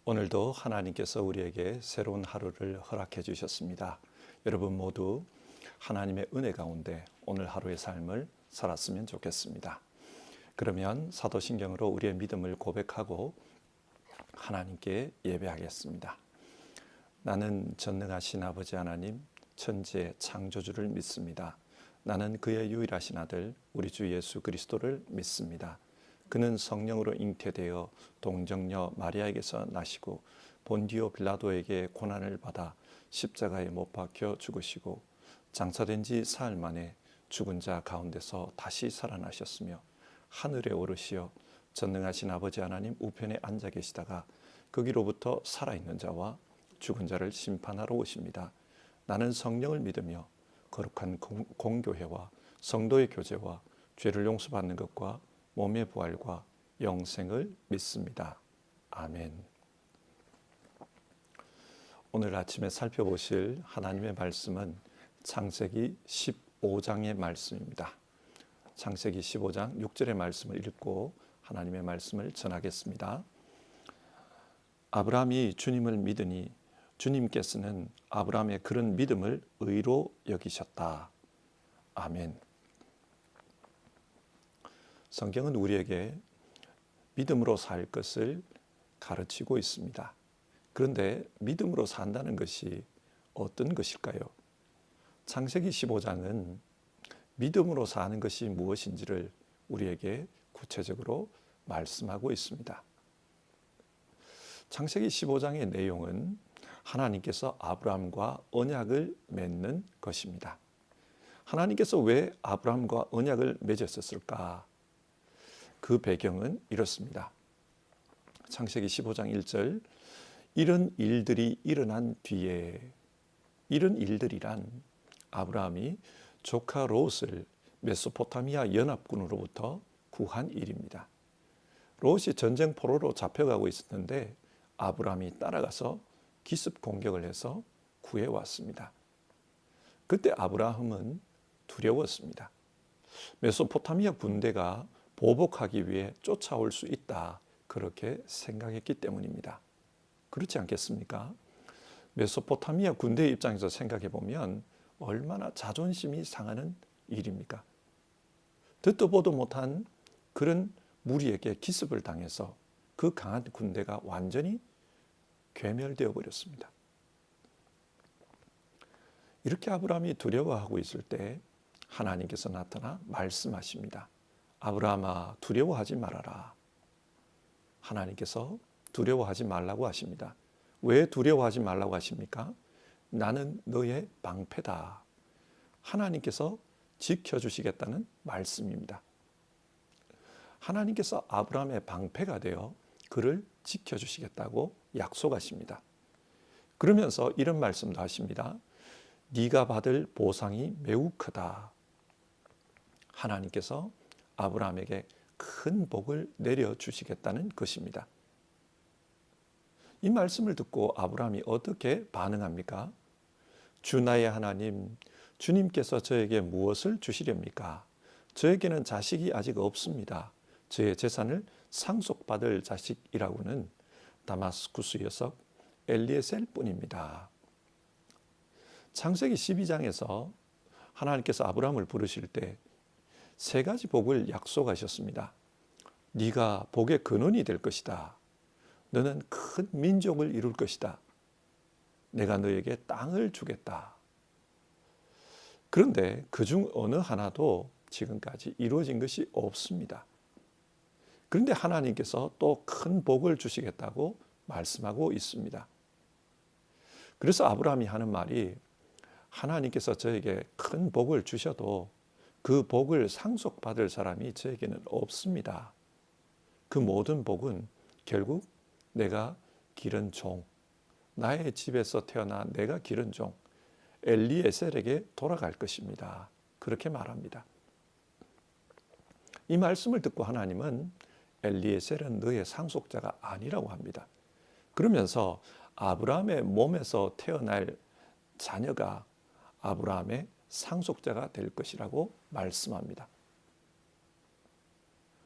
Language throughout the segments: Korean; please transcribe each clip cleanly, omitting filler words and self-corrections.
오늘도 하나님께서 우리에게 새로운 하루를 허락해 주셨습니다. 여러분 모두 하나님의 은혜 가운데 오늘 하루의 삶을 살았으면 좋겠습니다. 그러면 사도신경으로 우리의 믿음을 고백하고 하나님께 예배하겠습니다. 나는 전능하신 아버지 하나님, 천지의 창조주를 믿습니다. 나는 그의 유일하신 아들 우리 주 예수 그리스도를 믿습니다. 그는 성령으로 잉태되어 동정녀 마리아에게서 나시고 본디오 빌라도에게 고난을 받아 십자가에 못 박혀 죽으시고 장사된 지 사흘 만에 죽은 자 가운데서 다시 살아나셨으며 하늘에 오르시어 전능하신 아버지 하나님 우편에 앉아 계시다가 거기로부터 살아있는 자와 죽은 자를 심판하러 오십니다. 나는 성령을 믿으며 거룩한 공교회와 성도의 교제와 죄를 용서받는 것과 몸의 부활과 영생을 믿습니다. 아멘. 오늘 아침에 살펴보실 하나님의 말씀은 창세기 15장의 말씀입니다. 창세기 15장 6절의 말씀을 읽고 하나님의 말씀을 전하겠습니다. 아브라함이 주님을 믿으니 주님께서는 아브라함의 그런 믿음을 의로 여기셨다. 아멘. 성경은 우리에게 믿음으로 살 것을 가르치고 있습니다. 그런데 믿음으로 산다는 것이 어떤 것일까요? 창세기 15장은 믿음으로 사는 것이 무엇인지를 우리에게 구체적으로 말씀하고 있습니다. 창세기 15장의 내용은 하나님께서 아브라함과 언약을 맺는 것입니다. 하나님께서 왜 아브라함과 언약을 맺었을까? 그 배경은 이렇습니다. 창세기 15장 1절 이런 일들이 일어난 뒤에, 이런 일들이란 아브라함이 조카 롯을 메소포타미아 연합군으로부터 구한 일입니다. 롯이 전쟁 포로로 잡혀가고 있었는데 아브라함이 따라가서 기습 공격을 해서 구해왔습니다. 그때 아브라함은 두려웠습니다. 메소포타미아 군대가 보복하기 위해 쫓아올 수 있다, 그렇게 생각했기 때문입니다. 그렇지 않겠습니까? 메소포타미아 군대 입장에서 생각해 보면 얼마나 자존심이 상하는 일입니까? 듣도 보도 못한 그런 무리에게 기습을 당해서 그 강한 군대가 완전히 괴멸되어 버렸습니다. 이렇게 아브라함이 두려워하고 있을 때 하나님께서 나타나 말씀하십니다. 아브라함아, 두려워하지 말아라. 하나님께서 두려워하지 말라고 하십니다. 왜 두려워하지 말라고 하십니까? 나는 너의 방패다. 하나님께서 지켜주시겠다는 말씀입니다. 하나님께서 아브라함의 방패가 되어 그를 지켜주시겠다고 약속하십니다. 그러면서 이런 말씀도 하십니다. 네가 받을 보상이 매우 크다. 하나님께서 아브라함에게 큰 복을 내려주시겠다는 것입니다. 이 말씀을 듣고 아브라함이 어떻게 반응합니까? 주 나의 하나님, 주님께서 저에게 무엇을 주시렵니까? 저에게는 자식이 아직 없습니다. 저의 재산을 상속받을 자식이라고는 다마스쿠스 녀석 엘리에셀 뿐입니다. 창세기 12장에서 하나님께서 아브라함을 부르실 때 세 가지 복을 약속하셨습니다. 네가 복의 근원이 될 것이다. 너는 큰 민족을 이룰 것이다. 내가 너에게 땅을 주겠다. 그런데 그중 어느 하나도 지금까지 이루어진 것이 없습니다. 그런데 하나님께서 또 큰 복을 주시겠다고 말씀하고 있습니다. 그래서 아브라함이 하는 말이 하나님께서 저에게 큰 복을 주셔도 그 복을 상속받을 사람이 저에게는 없습니다. 그 모든 복은 결국 내가 기른 종, 나의 집에서 태어나 내가 기른 종 엘리에셀에게 돌아갈 것입니다. 그렇게 말합니다. 이 말씀을 듣고 하나님은 엘리에셀은 너의 상속자가 아니라고 합니다. 그러면서 아브라함의 몸에서 태어날 자녀가 아브라함의 상속자가 될 것이라고 말씀합니다.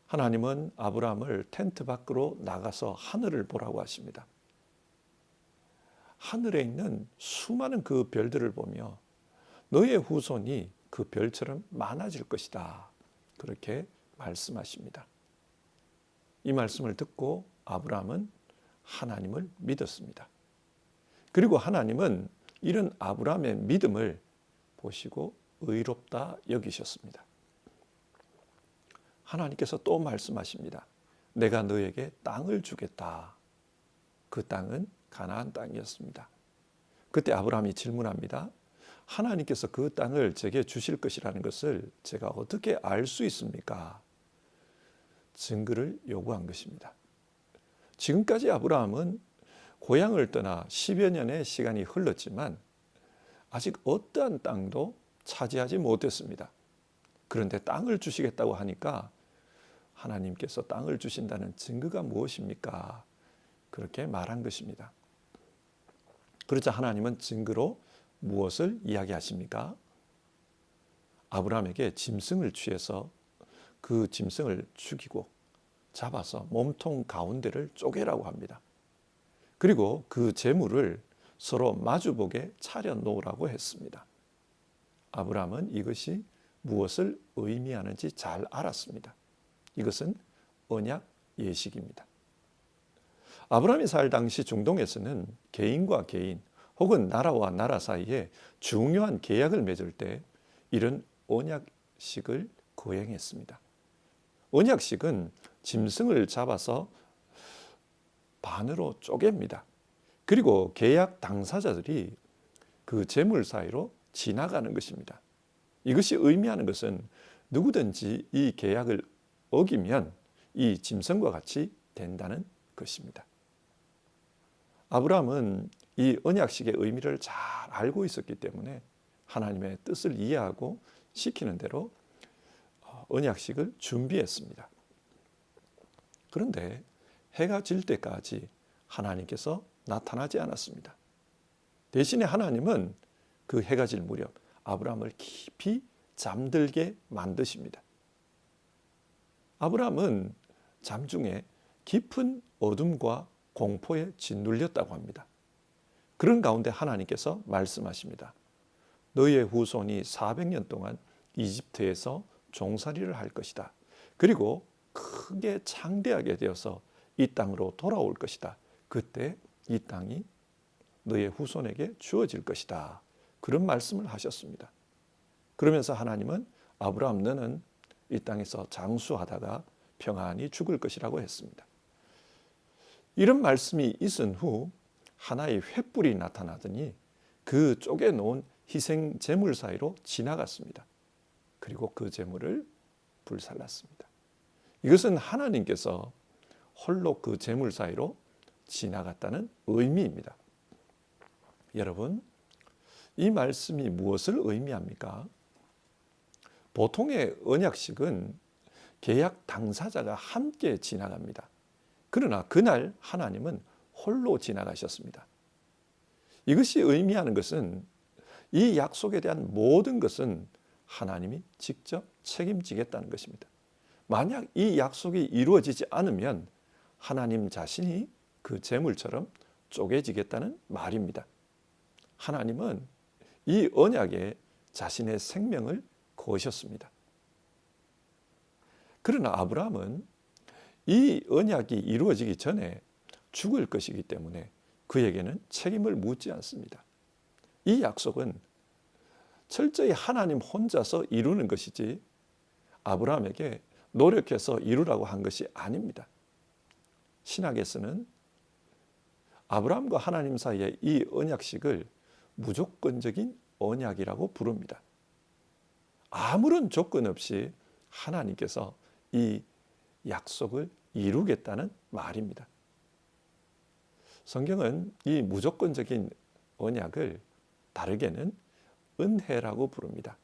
하나님은 아브라함을 텐트 밖으로 나가서 하늘을 보라고 하십니다. 하늘에 있는 수많은 그 별들을 보며 너의 후손이 그 별처럼 많아질 것이다. 그렇게 말씀하십니다. 이 말씀을 듣고 아브라함은 하나님을 믿었습니다. 그리고 하나님은 이런 아브라함의 믿음을 보시고 의롭다 여기셨습니다. 하나님께서 또 말씀하십니다. 내가 너에게 땅을 주겠다. 그 땅은 가나안 땅이었습니다. 그때 아브라함이 질문합니다. 하나님께서 그 땅을 제게 주실 것이라는 것을 제가 어떻게 알 수 있습니까? 증거를 요구한 것입니다. 지금까지 아브라함은 고향을 떠나 10여 년의 시간이 흘렀지만 아직 어떠한 땅도 차지하지 못했습니다. 그런데 땅을 주시겠다고 하니까 하나님께서 땅을 주신다는 증거가 무엇입니까? 그렇게 말한 것입니다. 그러자 하나님은 증거로 무엇을 이야기하십니까? 아브라함에게 짐승을 취해서 그 짐승을 죽이고 잡아서 몸통 가운데를 쪼개라고 합니다. 그리고 그 제물을 서로 마주보게 차려 놓으라고 했습니다. 아브라함은 이것이 무엇을 의미하는지 잘 알았습니다. 이것은 언약 예식입니다. 아브라함이 살 당시 중동에서는 개인과 개인 혹은 나라와 나라 사이에 중요한 계약을 맺을 때 이런 언약식을 거행했습니다. 언약식은 짐승을 잡아서 반으로 쪼갭니다. 그리고 계약 당사자들이 그 제물 사이로 지나가는 것입니다. 이것이 의미하는 것은 누구든지 이 계약을 어기면 이 짐승과 같이 된다는 것입니다. 아브라함은 이 언약식의 의미를 잘 알고 있었기 때문에 하나님의 뜻을 이해하고 시키는 대로 언약식을 준비했습니다. 그런데 해가 질 때까지 하나님께서 나타나지 않았습니다. 대신에 하나님은 그 해가 질 무렵 아브라함을 깊이 잠들게 만드십니다. 아브라함은 잠중에 깊은 어둠과 공포에 짓눌렸다고 합니다. 그런 가운데 하나님께서 말씀하십니다. 너의 후손이 400년 동안 이집트에서 종살이를 할 것이다. 그리고 크게 창대하게 되어서 이 땅으로 돌아올 것이다. 그때 이 땅이 너의 후손에게 주어질 것이다. 그런 말씀을 하셨습니다. 그러면서 하나님은 아브라함 너는 이 땅에서 장수하다가 평안히 죽을 것이라고 했습니다. 이런 말씀이 있은 후 하나의 횃불이 나타나더니 그 쪼개놓은 희생 제물 사이로 지나갔습니다. 그리고 그 제물을 불살랐습니다. 이것은 하나님께서 홀로 그 제물 사이로 지나갔다는 의미입니다. 여러분, 이 말씀이 무엇을 의미합니까? 보통의 언약식은 계약 당사자가 함께 지나갑니다. 그러나 그날 하나님은 홀로 지나가셨습니다. 이것이 의미하는 것은 이 약속에 대한 모든 것은 하나님이 직접 책임지겠다는 것입니다. 만약 이 약속이 이루어지지 않으면 하나님 자신이 그 제물처럼 쪼개지겠다는 말입니다. 하나님은 이 언약에 자신의 생명을 거셨습니다. 그러나 아브라함은 이 언약이 이루어지기 전에 죽을 것이기 때문에 그에게는 책임을 묻지 않습니다. 이 약속은 철저히 하나님 혼자서 이루는 것이지 아브라함에게 노력해서 이루라고 한 것이 아닙니다. 신학에서는 아브라함과 하나님 사이의 이 언약식을 무조건적인 언약이라고 부릅니다. 아무런 조건 없이 하나님께서 이 약속을 이루겠다는 말입니다. 성경은 이 무조건적인 언약을 다르게는 은혜라고 부릅니다.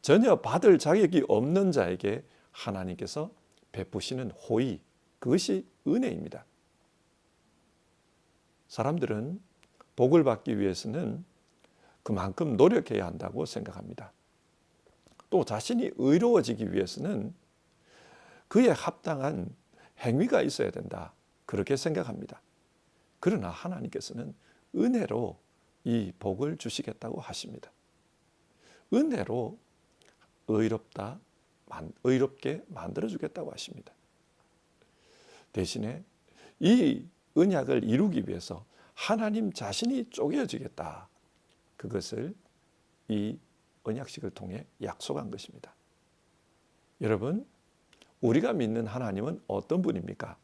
전혀 받을 자격이 없는 자에게 하나님께서 베푸시는 호의, 그것이 은혜입니다. 사람들은 복을 받기 위해서는 그만큼 노력해야 한다고 생각합니다. 또 자신이 의로워지기 위해서는 그에 합당한 행위가 있어야 된다. 그렇게 생각합니다. 그러나 하나님께서는 은혜로 이 복을 주시겠다고 하십니다. 은혜로 의롭게 만들어주겠다고 하십니다. 대신에 이 언약을 이루기 위해서 하나님 자신이 쪼개어지겠다. 그것을 이 언약식을 통해 약속한 것입니다. 여러분, 우리가 믿는 하나님은 어떤 분입니까?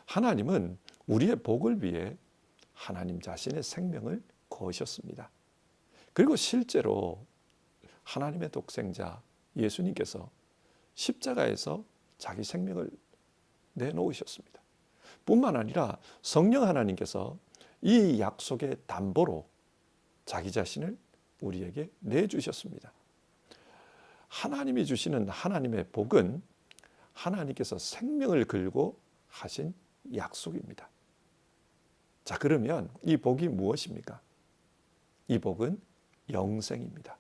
하나님은 우리의 복을 위해 하나님 자신의 생명을 거셨습니다. 그리고 실제로 하나님의 독생자 예수님께서 십자가에서 자기 생명을 내놓으셨습니다. 뿐만 아니라 성령 하나님께서 이 약속의 담보로 자기 자신을 우리에게 내주셨습니다. 하나님이 주시는 하나님의 복은 하나님께서 생명을 걸고 하신 약속입니다. 자, 그러면 이 복이 무엇입니까? 이 복은 영생입니다.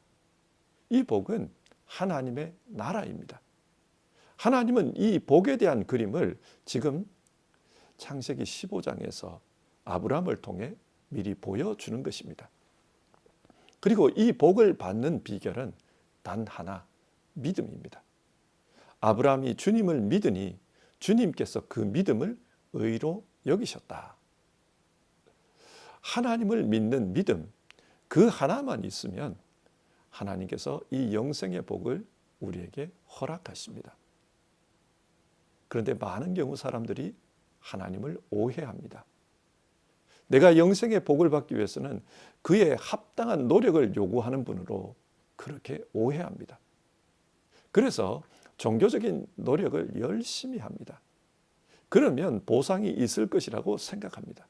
이 복은 하나님의 나라입니다. 하나님은 이 복에 대한 그림을 지금 창세기 15장에서 아브라함을 통해 미리 보여주는 것입니다. 그리고 이 복을 받는 비결은 단 하나, 믿음입니다. 아브라함이 주님을 믿으니 주님께서 그 믿음을 의로 여기셨다. 하나님을 믿는 믿음, 그 하나만 있으면 하나님께서 이 영생의 복을 우리에게 허락하십니다. 그런데 많은 경우 사람들이 하나님을 오해합니다. 내가 영생의 복을 받기 위해서는 그에 합당한 노력을 요구하는 분으로 그렇게 오해합니다. 그래서 종교적인 노력을 열심히 합니다. 그러면 보상이 있을 것이라고 생각합니다.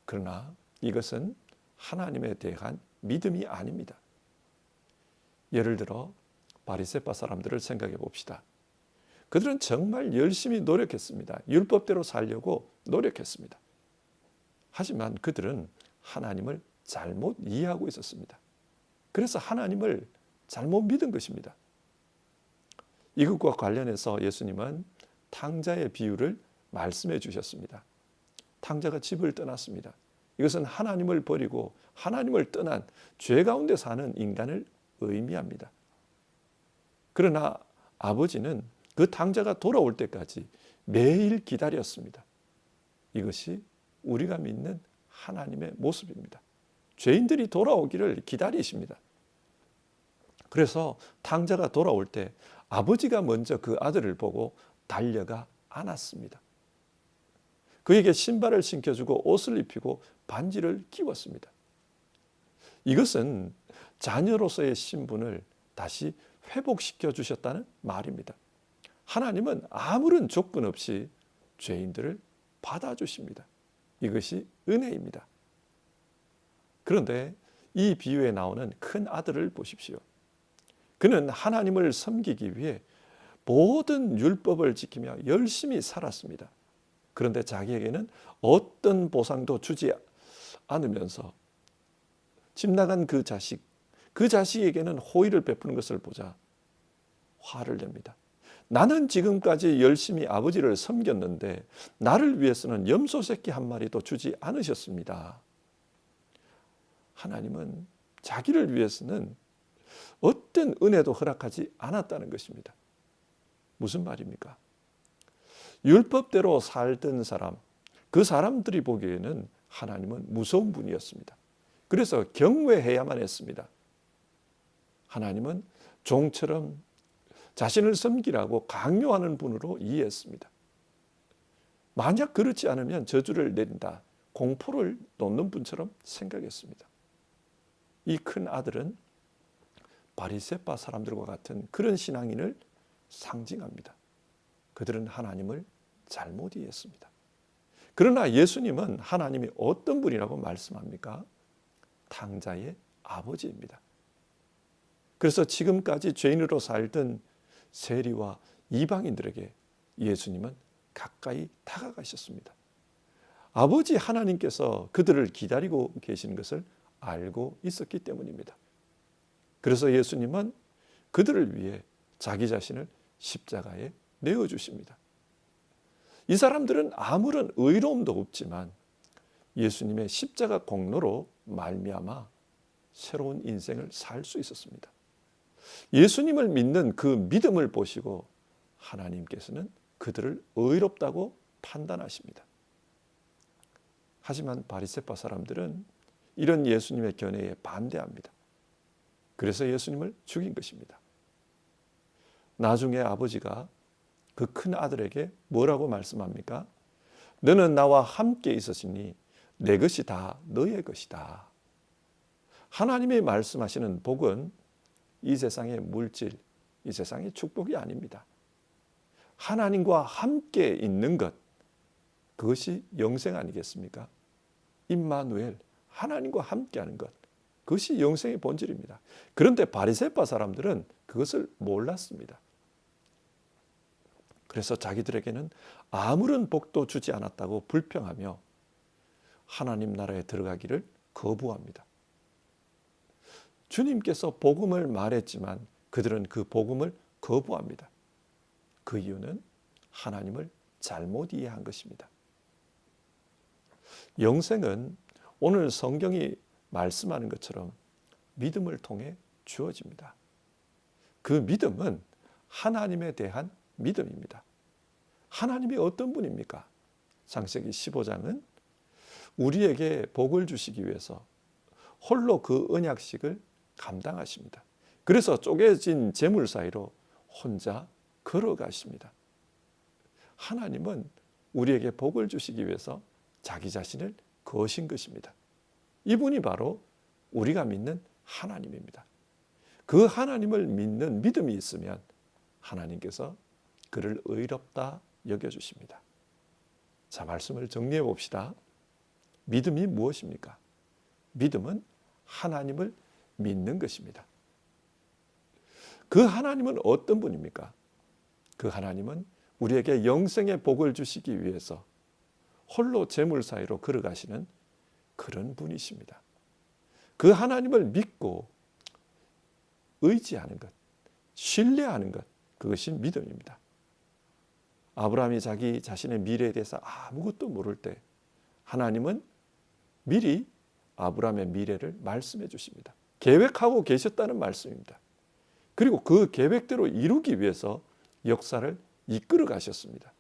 그러나 이것은 하나님에 대한 믿음이 아닙니다. 예를 들어 바리새파 사람들을 생각해 봅시다. 그들은 정말 열심히 노력했습니다. 율법대로 살려고 노력했습니다. 하지만 그들은 하나님을 잘못 이해하고 있었습니다. 그래서 하나님을 잘못 믿은 것입니다. 이것과 관련해서 예수님은 탕자의 비유를 말씀해 주셨습니다. 탕자가 집을 떠났습니다. 이것은 하나님을 버리고 하나님을 떠난 죄 가운데 사는 인간을 의미합니다. 그러나 아버지는 그 탕자가 돌아올 때까지 매일 기다렸습니다. 이것이 우리가 믿는 하나님의 모습입니다. 죄인들이 돌아오기를 기다리십니다. 그래서 탕자가 돌아올 때 아버지가 먼저 그 아들을 보고 달려가 안았습니다. 그에게 신발을 신겨주고 옷을 입히고 반지를 끼웠습니다. 이것은 자녀로서의 신분을 다시 회복시켜 주셨다는 말입니다. 하나님은 아무런 조건 없이 죄인들을 받아주십니다. 이것이 은혜입니다. 그런데 이 비유에 나오는 큰 아들을 보십시오. 그는 하나님을 섬기기 위해 모든 율법을 지키며 열심히 살았습니다. 그런데 자기에게는 어떤 보상도 주지 않으면서 집 나간 그 자식에게는 호의를 베푸는 것을 보자 화를 냅니다. 나는 지금까지 열심히 아버지를 섬겼는데 나를 위해서는 염소 새끼 한 마리도 주지 않으셨습니다. 하나님은 자기를 위해서는 어떤 은혜도 허락하지 않았다는 것입니다. 무슨 말입니까? 율법대로 살던 사람, 그 사람들이 보기에는 하나님은 무서운 분이었습니다. 그래서 경외해야만 했습니다. 하나님은 종처럼 자신을 섬기라고 강요하는 분으로 이해했습니다. 만약 그렇지 않으면 저주를 내린다, 공포를 놓는 분처럼 생각했습니다. 이 큰 아들은 바리새파 사람들과 같은 그런 신앙인을 상징합니다. 그들은 하나님을 잘못 이해했습니다. 그러나 예수님은 하나님이 어떤 분이라고 말씀합니까? 탕자의 아버지입니다. 그래서 지금까지 죄인으로 살던 세리와 이방인들에게 예수님은 가까이 다가가셨습니다. 아버지 하나님께서 그들을 기다리고 계신 것을 알고 있었기 때문입니다. 그래서 예수님은 그들을 위해 자기 자신을 십자가에 내어주십니다. 이 사람들은 아무런 의로움도 없지만 예수님의 십자가 공로로 말미암아 새로운 인생을 살 수 있었습니다. 예수님을 믿는 그 믿음을 보시고 하나님께서는 그들을 의롭다고 판단하십니다. 하지만 바리새파 사람들은 이런 예수님의 견해에 반대합니다. 그래서 예수님을 죽인 것입니다. 나중에 아버지가 그 큰 아들에게 뭐라고 말씀합니까? 너는 나와 함께 있었으니 내 것이 다 너의 것이다. 하나님이 말씀하시는 복은 이 세상의 물질, 이 세상의 축복이 아닙니다. 하나님과 함께 있는 것, 그것이 영생 아니겠습니까? 임마누엘, 하나님과 함께하는 것, 그것이 영생의 본질입니다. 그런데 바리새파 사람들은 그것을 몰랐습니다. 그래서 자기들에게는 아무런 복도 주지 않았다고 불평하며 하나님 나라에 들어가기를 거부합니다. 주님께서 복음을 말했지만 그들은 그 복음을 거부합니다. 그 이유는 하나님을 잘못 이해한 것입니다. 영생은 오늘 성경이 말씀하는 것처럼 믿음을 통해 주어집니다. 그 믿음은 하나님에 대한 믿음입니다. 하나님이 어떤 분입니까? 창세기 15장은 우리에게 복을 주시기 위해서 홀로 그 언약식을 감당하십니다. 그래서 쪼개진 재물 사이로 혼자 걸어가십니다. 하나님은 우리에게 복을 주시기 위해서 자기 자신을 거신 것입니다. 이분이 바로 우리가 믿는 하나님입니다. 그 하나님을 믿는 믿음이 있으면 하나님께서 그를 의롭다 여겨주십니다. 자, 말씀을 정리해 봅시다. 믿음이 무엇입니까? 믿음은 하나님을 믿는 것입니다. 그 하나님은 어떤 분입니까? 그 하나님은 우리에게 영생의 복을 주시기 위해서 홀로 재물 사이로 걸어가시는 그런 분이십니다. 그 하나님을 믿고 의지하는 것, 신뢰하는 것, 그것이 믿음입니다. 아브라함이 자기 자신의 미래에 대해서 아무것도 모를 때 하나님은 미리 아브라함의 미래를 말씀해 주십니다. 계획하고 계셨다는 말씀입니다. 그리고 그 계획대로 이루기 위해서 역사를 이끌어 가셨습니다.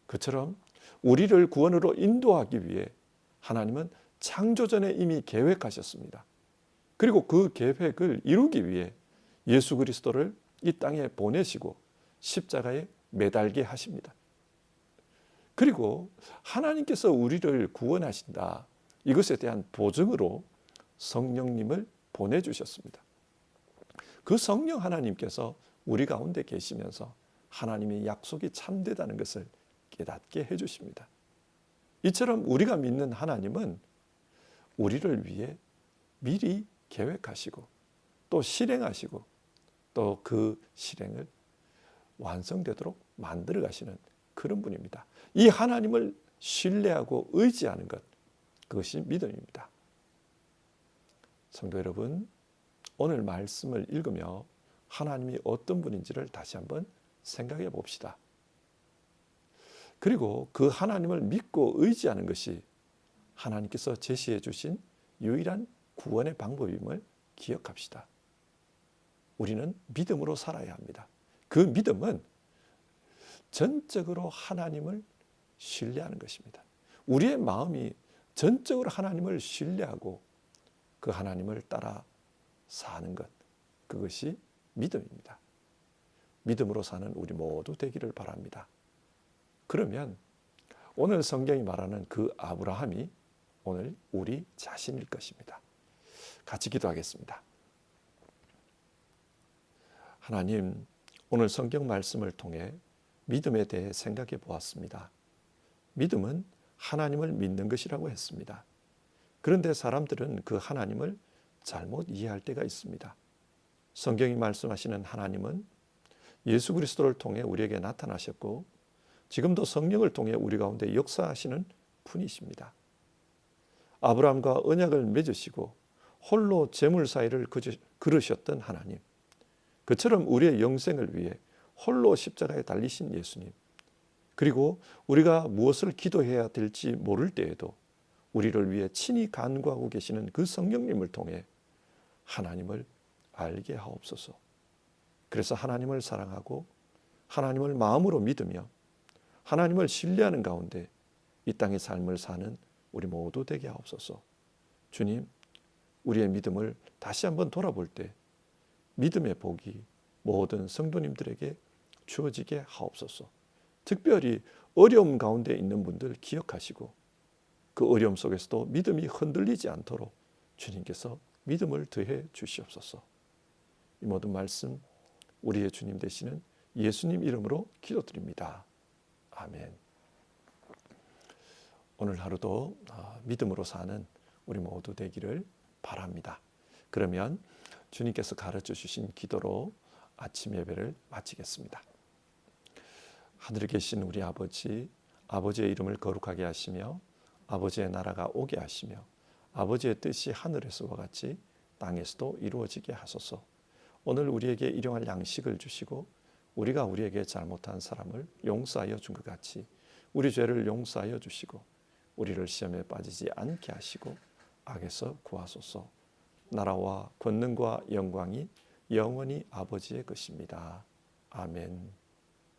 그처럼 우리를 구원으로 인도하기 위해 하나님은 창조전에 이미 계획하셨습니다. 그리고 그 계획을 이루기 위해 예수 그리스도를 이 땅에 보내시고 십자가에 매달게 하십니다. 그리고 하나님께서 우리를 구원하신다. 이것에 대한 보증으로 성령님을 보내주셨습니다. 그 성령 하나님께서 우리 가운데 계시면서 하나님의 약속이 참되다는 것을 깨닫게 해주십니다. 이처럼 우리가 믿는 하나님은 우리를 위해 미리 계획하시고 또 실행하시고 또 그 실행을 완성되도록 만들어 가시는 그런 분입니다. 이 하나님을 신뢰하고 의지하는 것, 그것이 믿음입니다. 성도 여러분, 오늘 말씀을 읽으며 하나님이 어떤 분인지를 다시 한번 생각해 봅시다. 그리고 그 하나님을 믿고 의지하는 것이 하나님께서 제시해 주신 유일한 구원의 방법임을 기억합시다. 우리는 믿음으로 살아야 합니다. 그 믿음은 전적으로 하나님을 신뢰하는 것입니다. 우리의 마음이 전적으로 하나님을 신뢰하고 그 하나님을 따라 사는 것, 그것이 믿음입니다. 믿음으로 사는 우리 모두 되기를 바랍니다. 그러면 오늘 성경이 말하는 그 아브라함이 오늘 우리 자신일 것입니다. 같이 기도하겠습니다. 하나님, 오늘 성경 말씀을 통해 믿음에 대해 생각해 보았습니다. 믿음은 하나님을 믿는 것이라고 했습니다. 그런데 사람들은 그 하나님을 잘못 이해할 때가 있습니다. 성경이 말씀하시는 하나님은 예수 그리스도를 통해 우리에게 나타나셨고 지금도 성령을 통해 우리 가운데 역사하시는 분이십니다. 아브라함과 언약을 맺으시고 홀로 재물 사이를 걸으셨던 하나님, 그처럼 우리의 영생을 위해 홀로 십자가에 달리신 예수님, 그리고 우리가 무엇을 기도해야 될지 모를 때에도 우리를 위해 친히 간구하고 계시는 그 성령님을 통해 하나님을 알게 하옵소서. 그래서 하나님을 사랑하고 하나님을 마음으로 믿으며 하나님을 신뢰하는 가운데 이 땅의 삶을 사는 우리 모두 되게 하옵소서. 주님, 우리의 믿음을 다시 한번 돌아볼 때 믿음의 복이 모든 성도님들에게 주어지게 하옵소서. 특별히 어려움 가운데 있는 분들 기억하시고 그 어려움 속에서도 믿음이 흔들리지 않도록 주님께서 믿음을 더해 주시옵소서. 이 모든 말씀 우리의 주님 되시는 예수님 이름으로 기도드립니다. 아멘. 오늘 하루도 믿음으로 사는 우리 모두 되기를 바랍니다. 그러면 주님께서 가르쳐 주신 기도로 아침 예배를 마치겠습니다. 하늘에 계신 우리 아버지, 아버지의 이름을 거룩하게 하시며 아버지의 나라가 오게 하시며 아버지의 뜻이 하늘에서와 같이 땅에서도 이루어지게 하소서. 오늘 우리에게 일용할 양식을 주시고 우리가 우리에게 잘못한 사람을 용서하여 준 것 같이 우리 죄를 용서하여 주시고 우리를 시험에 빠지지 않게 하시고 악에서 구하소서. 나라와 권능과 영광이 영원히 아버지의 것입니다. 아멘.